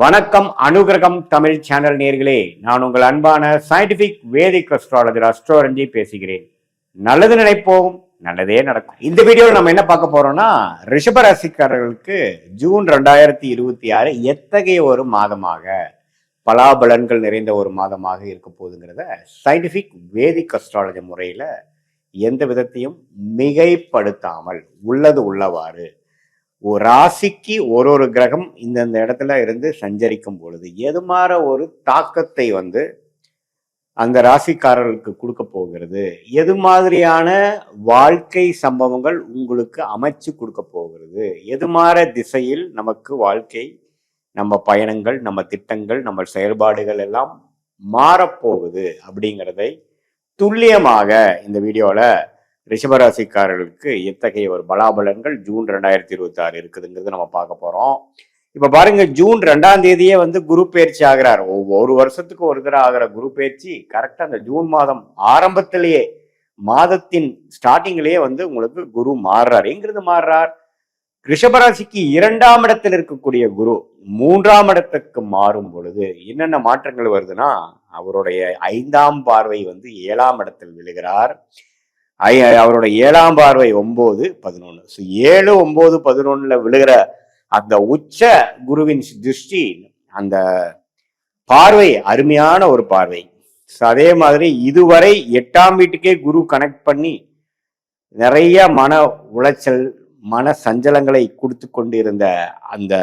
வணக்கம். அனுகிரகம் தமிழ் சேனல் நேர்களே, நான் உங்கள் அன்பான சயின்டிபிக் வேதிக் அஸ்ட்ராலஜர் அஸ்ட்ரோரஞ்சி பேசுகிறேன். நல்லது நினைப்போம், நல்லதே நடக்கும். இந்த வீடியோவில் நம்ம என்ன பார்க்க போறோம்னா, ரிஷபராசிக்காரர்களுக்கு ஜூன் 2026 எத்தகைய ஒரு மாதமாக, பலாபலன்கள் நிறைந்த ஒரு மாதமாக இருக்க போகுதுங்கிறத சயின்டிபிக் வேதிக் அஸ்ட்ராலஜி முறையில எந்த விதத்தையும் மிகைப்படுத்தாமல் உள்ளது உள்ளவாறு ஒரு ராசிக்கு ஒரு கிரகம் இந்தந்த இடத்துல இருந்து சஞ்சரிக்கும் பொழுது எது மாற ஒரு தாக்கத்தை அந்த ராசிக்காரர்களுக்கு கொடுக்க போகிறது, எது மாதிரியான வாழ்க்கை சம்பவங்கள் உங்களுக்கு அமைச்சு கொடுக்க போகிறது, எது மாற திசையில் நமக்கு வாழ்க்கை, நம்ம பயணங்கள், நம்ம திட்டங்கள், நம்ம செயல்பாடுகள் எல்லாம் மாறப்போகுது அப்படிங்கிறதை துல்லியமாக இந்த வீடியோல ரிஷபராசிக்காரர்களுக்கு எத்தகைய ஒரு பலாபலன்கள் ஜூன் 2026 இருக்குதுங்கிறது நம்ம பார்க்க போறோம். இப்ப பாருங்க, ஜூன் 2ஆம் தேதியே குரு பயிற்சி ஆகிறார். ஒவ்வொரு வருஷத்துக்கு ஒரு தடவை ஆகிற குரு பயிற்சி கரெக்டா அந்த ஜூன் மாதம் ஆரம்பத்திலேயே, மாதத்தின் ஸ்டார்டிங்லயே உங்களுக்கு குரு மாறுறார். எங்கிருந்து மாறுறார்? ரிஷபராசிக்கு 2ஆம் இடத்தில் இருக்கக்கூடிய குரு 3ஆம் இடத்துக்கு மாறும் பொழுது என்னென்ன மாற்றங்கள் வருதுன்னா, அவருடைய 5ஆம் பார்வை 7ஆம் இடத்தில் விழுகிறார். அவரோட 7ஆம் பார்வை 9, 11. 7, 9, 11 விழுகிற அந்த உச்ச குருவின் திருஷ்டி, அந்த பார்வை அருமையான ஒரு பார்வை. அதே மாதிரி இதுவரை 8ஆம் வீட்டுக்கே குரு கனெக்ட் பண்ணி நிறைய மன உளைச்சல், மன சஞ்சலங்களை கொடுத்து கொண்டிருந்த அந்த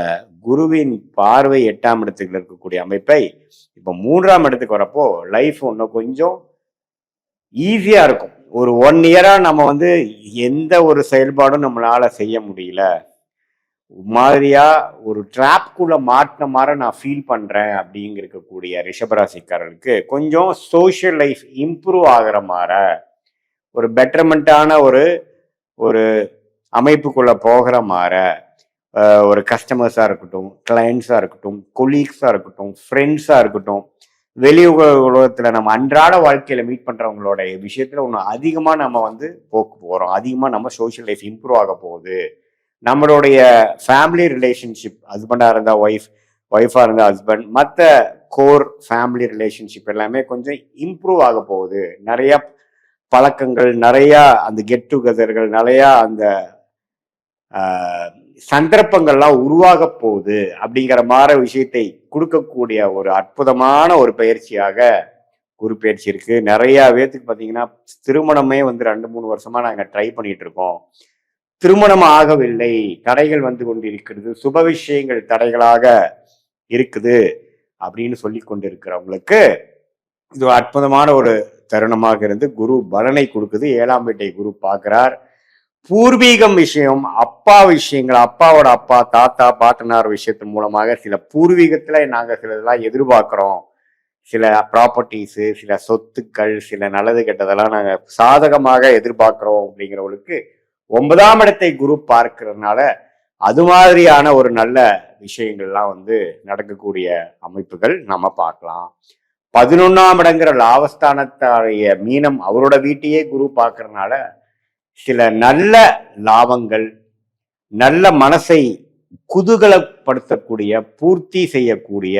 குருவின் பார்வை 8ஆம் இடத்துக்கு இருக்கக்கூடிய அமைப்பை இப்ப 3ஆம் இடத்துக்கு வரப்போ லைஃப் இன்னும் கொஞ்சம் ஈஸியா இருக்கும். ஒரு 1 இயரா நம்ம எந்த ஒரு செயல்பாடும் நம்மளால செய்ய முடியல, மாதிரியா ஒரு டிராப்குள்ள மாட்டின மாதிரி நான் ஃபீல் பண்றேன் அப்படிங்க இருக்கக்கூடிய ரிஷபராசிக்காரர்களுக்கு கொஞ்சம் சோஷியல் லைஃப் இம்ப்ரூவ் ஆகிற மாதிரி, ஒரு பெட்டர்மெண்டான ஒரு அமைப்புக்குள்ள போகிற மாதிரி, ஒரு கஸ்டமர்ஸா இருக்கட்டும், கிளைண்ட்ஸா இருக்கட்டும், கொலீக்ஸா இருக்கட்டும், ஃப்ரெண்ட்ஸா இருக்கட்டும், வெளி உலகத்துல நம்ம அன்றாட வாழ்க்கையில மீட் பண்றவங்களோட விஷயத்துல ஒன்றும் அதிகமா நம்ம போக்கு போறோம். அதிகமா நம்ம சோஷியல் லைஃப் இம்ப்ரூவ் ஆக போகுது. நம்மளுடைய ஃபேமிலி ரிலேஷன்ஷிப், ஹஸ்பண்டா இருந்தா ஒய்ஃபா இருந்தா ஹஸ்பண்ட், மற்ற கோர் ஃபேமிலி ரிலேஷன்ஷிப் எல்லாமே கொஞ்சம் இம்ப்ரூவ் ஆக போகுது. நிறைய பழக்கங்கள், நிறைய அந்த கெட் டுகெதர்கள், நிறைய அந்த சந்தர்ப்பங்கள்லாம் உருவாக போகுது அப்படிங்கிற மாதிரி விஷயத்தை கொடுக்கக்கூடிய ஒரு அற்புதமான ஒரு பயிற்சியாக குரு பயிற்சி இருக்கு. நிறைய பேத்துக்கு பார்த்தீங்கன்னா திருமணமே 2-3 வருஷமா நாங்கள் ட்ரை பண்ணிட்டு இருக்கோம், திருமணம் ஆகவில்லை, தடைகள் கொண்டிருக்கிறது, சுப விஷயங்கள் தடைகளாக இருக்குது அப்படின்னு சொல்லி கொண்டிருக்கிறவங்களுக்கு இது அற்புதமான ஒரு தருணமாக இருந்து குரு பலனை கொடுக்குது. 7ஆம் வீட்டை குரு பார்க்கிறார். பூர்வீகம் விஷயம், அப்பா விஷயங்கள், அப்பாவோட அப்பா, தாத்தா, பாட்டனார் விஷயத்தின் மூலமாக சில பூர்வீகத்துல நாங்க சிலதெல்லாம் எதிர்பார்க்கிறோம், சில ப்ராப்பர்ட்டிஸு, சில சொத்துக்கள், சில நல்லது கெட்டதெல்லாம் நாங்க சாதகமாக எதிர்பார்க்கிறோம் அப்படிங்கிறவங்களுக்கு 9ஆம் இடத்தை குரு பார்க்கறதுனால அது மாதிரியான ஒரு நல்ல விஷயங்கள்லாம் நடக்கக்கூடிய அமைப்புகள் நம்ம பார்க்கலாம். 11ஆம் இடங்கிற லாபஸ்தானத்தாரிய மீனம் அவரோட வீட்டையே குரு பார்க்கறதுனால சில நல்ல லாபங்கள், நல்ல மனசை குதூகலப்படுத்தக்கூடிய, பூர்த்தி செய்யக்கூடிய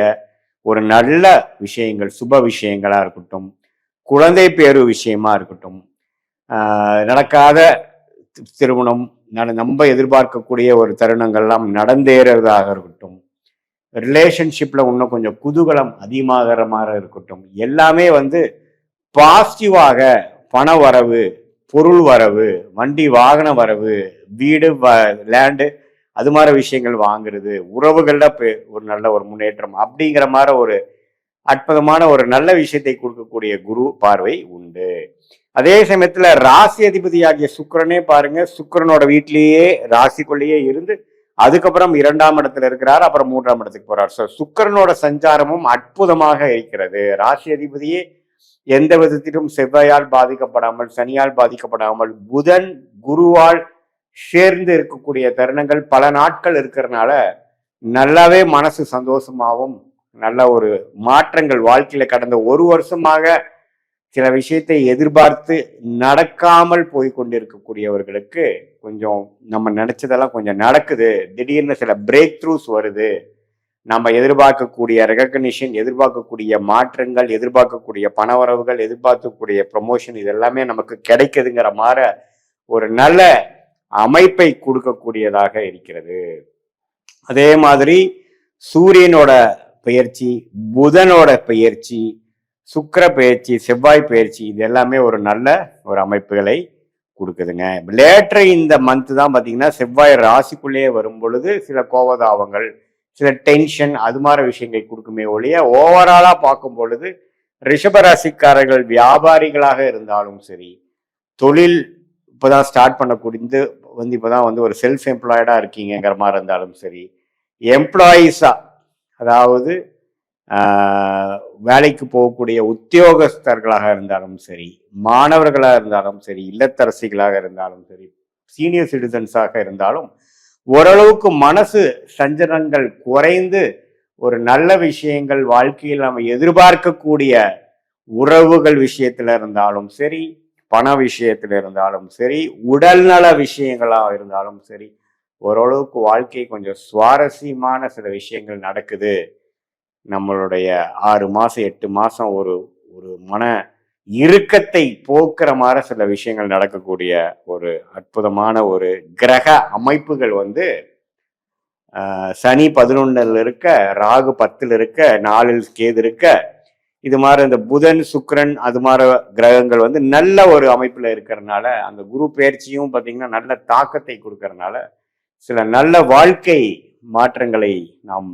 ஒரு நல்ல விஷயங்கள், சுப விஷயங்களா இருக்கட்டும், குழந்தை பேரு விஷயமா இருக்கட்டும், நடக்காத திருமணம் நம்ம எதிர்பார்க்கக்கூடிய ஒரு தருணங்கள்லாம் நடந்தேறதாக இருக்கட்டும், ரிலேஷன்ஷிப்ல இன்னும் கொஞ்சம் குதூகலம் அதிகமாகிற மாதிரி இருக்கட்டும், எல்லாமே பாசிட்டிவாக பண வரவு, பொருள் வரவு, வண்டி வாகன வரவு, வீடு, லேண்டு, அது மாதிரி விஷயங்கள் வாங்குறது, உறவுகள்ல ஒரு நல்ல ஒரு முன்னேற்றம் அப்படிங்கிற மாதிரி ஒரு அற்புதமான ஒரு நல்ல விஷயத்தை கொடுக்கக்கூடிய குரு பார்வை உண்டு. அதே சமயத்துல ராசி அதிபதியாகிய சுக்கிரனே பாருங்க, சுக்கிரனோட வீட்டிலேயே ராசிக்குள்ளேயே இருந்து அதுக்கப்புறம் 2ஆம் இடத்துல இருக்கிறார், அப்புறம் 3ஆம் இடத்துக்கு போறார். சுக்கிரனோட சஞ்சாரமும் அற்புதமாக இருக்கிறது. ராசி அதிபதியே எந்த விதத்திலும் செவ்வாயால் பாதிக்கப்படாமல், சனியால் பாதிக்கப்படாமல், புதன் குருவால் சேர்ந்து இருக்கக்கூடிய தருணங்கள் பல நாட்கள் இருக்கிறதுனால நல்லாவே மனசு சந்தோஷமாகவும், நல்ல ஒரு மாற்றங்கள் வாழ்க்கையில கடந்த ஒரு வருஷமாக சில விஷயத்தை எதிர்பார்த்து நடக்காமல் போய் கொண்டிருக்கக்கூடியவர்களுக்கு கொஞ்சம் நம்ம நினைச்சதெல்லாம் கொஞ்சம் நடக்குது. திடீர்னு சில பிரேக் த்ரூஸ் வருது. நம்ம எதிர்பார்க்கக்கூடிய ரெகக்னிஷன், எதிர்பார்க்கக்கூடிய மாற்றங்கள், எதிர்பார்க்கக்கூடிய பணவரவுகள், எதிர்பார்க்கக்கூடிய ப்ரொமோஷன் இது எல்லாமே நமக்கு கிடைக்குதுங்கிற மாதிரி ஒரு நல்ல அமைப்பை கொடுக்கக்கூடியதாக இருக்கிறது. அதே மாதிரி சூரியனோட பெயர்ச்சி, புதனோட பெயர்ச்சி, சுக்கிர பெயர்ச்சி, செவ்வாய் பெயர்ச்சி இது எல்லாமே ஒரு நல்ல ஒரு அமைப்புகளை கொடுக்குதுங்க. லேட்டர் இந்த மந்த் தான் பார்த்தீங்கன்னா செவ்வாய் ராசிக்குள்ளேயே வரும் பொழுது சில கோபதாபங்கள், சில டென்ஷன் அது மாதிரி விஷயங்கள் கொடுக்குமே ஒழிய ஓவராலா பார்க்கும் பொழுது ரிஷபராசிக்காரர்கள் வியாபாரிகளாக இருந்தாலும் சரி, தொழில் இப்போதான் ஸ்டார்ட் பண்ணக்கூடிய இப்போதான் ஒரு செல்ஃப் எம்ப்ளாய்டா இருக்கீங்கிற மாதிரி இருந்தாலும் சரி, எம்ப்ளாயீஸா அதாவது வேலைக்கு போகக்கூடிய உத்தியோகஸ்தர்களாக இருந்தாலும் சரி, மாணவர்களாக இருந்தாலும் சரி, இல்லத்தரசிகளாக இருந்தாலும் சரி, சீனியர் சிட்டிசன்ஸாக இருந்தாலும் ஓரளவுக்கு மனசு சஞ்சலங்கள் குறைந்து ஒரு நல்ல விஷயங்கள் வாழ்க்கையில் நம்ம எதிர்பார்க்கக்கூடிய உறவுகள் விஷயத்துல இருந்தாலும் சரி, பண விஷயத்துல இருந்தாலும் சரி, உடல்நல விஷயங்களாக இருந்தாலும் சரி, ஓரளவுக்கு வாழ்க்கை கொஞ்சம் சுவாரஸ்யமான சில விஷயங்கள் நடக்குது. நம்மளுடைய 6 மாசம் 8 மாசம் ஒரு மன இறுக்கத்தை போக்குற மாதிரி சில விஷயங்கள் நடக்கக்கூடிய ஒரு அற்புதமான ஒரு கிரக அமைப்புகள் சனி 11 இருக்க, ராகு 10 இருக்க, 4 கேது இருக்க, இது மாதிரி இந்த புதன் சுக்கிரன் அது மாதிரி கிரகங்கள் நல்ல ஒரு அமைப்புல இருக்கிறதுனால அந்த குரு பயிற்சியும் பார்த்தீங்கன்னா நல்ல தாக்கத்தை கொடுக்கறதுனால சில நல்ல வாழ்க்கை மாற்றங்களை நாம்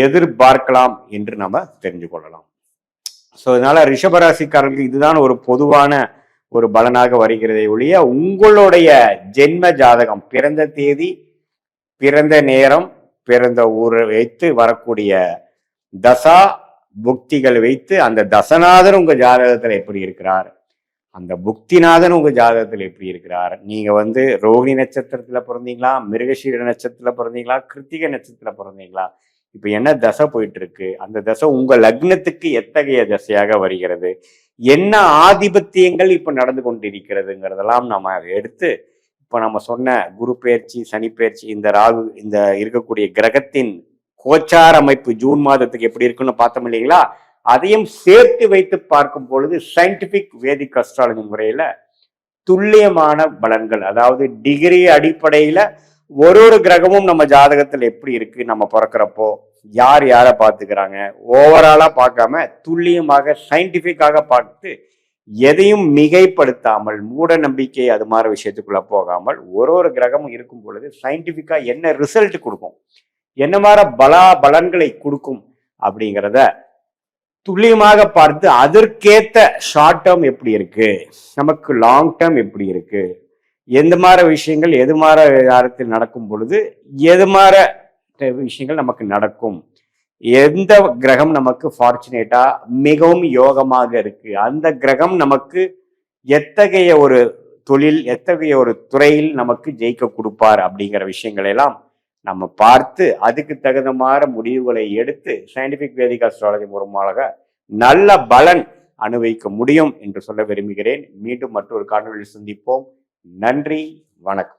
எதிர்பார்க்கலாம் என்று நம்ம தெரிஞ்சு கொள்ளலாம். ஸோ அதனால ரிஷபராசிக்காரர்களுக்கு இதுதான் ஒரு பொதுவான ஒரு பலனாக வருகிறதை ஒழிய உங்களுடைய ஜென்ம ஜாதகம், பிறந்த தேதி, பிறந்த நேரம், பிறந்த ஊரை வைத்து வரக்கூடிய தசா புக்திகள் வைத்து அந்த தசநாதன் உங்க ஜாதகத்துல எப்படி இருக்கிறார், அந்த புக்திநாதன் உங்க ஜாதகத்துல எப்படி இருக்கிறார், நீங்க ரோகிணி நட்சத்திரத்துல பிறந்தீங்களா, மிருகசீர நட்சத்திரத்துல பிறந்தீங்களா, கிருத்திகை நட்சத்திரத்துல பிறந்தீங்களா, இப்ப என்ன தசை போயிட்டு இருக்கு, அந்த தசை உங்க லக்னத்துக்கு எத்தகைய தசையாக வருகிறது, என்ன ஆதிபத்தியங்கள் இப்ப நடந்து கொண்டிருக்கிறதுங்கிறதெல்லாம் நம்ம எடுத்து இப்ப நம்ம சொன்ன குரு பயிற்சி, சனி பயிற்சி, இந்த இருக்கக்கூடிய கிரகத்தின் கோச்சார அமைப்பு ஜூன் மாதத்துக்கு எப்படி இருக்குன்னு பார்த்தோம் இல்லைங்களா, அதையும் சேர்த்து வைத்து பார்க்கும் பொழுது சயின்டிபிக் வேதிக் அஸ்ட்ராலஜி முறையில துல்லியமான பலன்கள், அதாவது டிகிரி அடிப்படையில ஒரு கிரகமும் நம்ம ஜாதகத்துல எப்படி இருக்கு, நம்ம பிறக்கிறப்போ யார் யாரை பார்த்துக்கிறாங்க, ஓவராலா பார்க்காம துல்லியமாக சயின்டிபிக்காக பார்த்து எதையும் மிகைப்படுத்தாமல் மூட நம்பிக்கை அது மாதிரி விஷயத்துக்குள்ள போகாமல் ஒரு கிரகமும் இருக்கும் பொழுது சயின்டிபிக்கா என்ன ரிசல்ட் கொடுக்கும், என்ன மாதிரி பலன்களை கொடுக்கும் அப்படிங்கிறத துல்லியமாக பார்த்து அதற்கேத்த ஷார்ட் டேர்ம் எப்படி இருக்கு, நமக்கு லாங் டேர்ம் எப்படி இருக்கு, எந்த மாதிரி விஷயங்கள் எது மாதிரி நேரத்தில் நடக்கும் பொழுது எது மாதிரி விஷயங்கள் நமக்கு நடக்கும், எந்த கிரகம் நமக்கு ஃபார்ச்சுனேட்டா மிகவும் யோகமாக இருக்கு, அந்த கிரகம் நமக்கு எத்தகைய ஒரு தொழில், எத்தகைய ஒரு துறையில் நமக்கு ஜெயிக்க கொடுப்பார் அப்படிங்கிற விஷயங்களை எல்லாம் நம்ம பார்த்து அதுக்கு தகுந்த மாதிரி முடிவுகளை எடுத்து சயின்டிபிக் வேதிக் அஸ்ட்ராலஜி மூலமாக நல்ல பலன் அனுபவிக்க முடியும் என்று சொல்ல விரும்புகிறேன். மீண்டும் மற்றொரு காணொலியில் சந்திப்போம். நன்றி, வணக்கம்.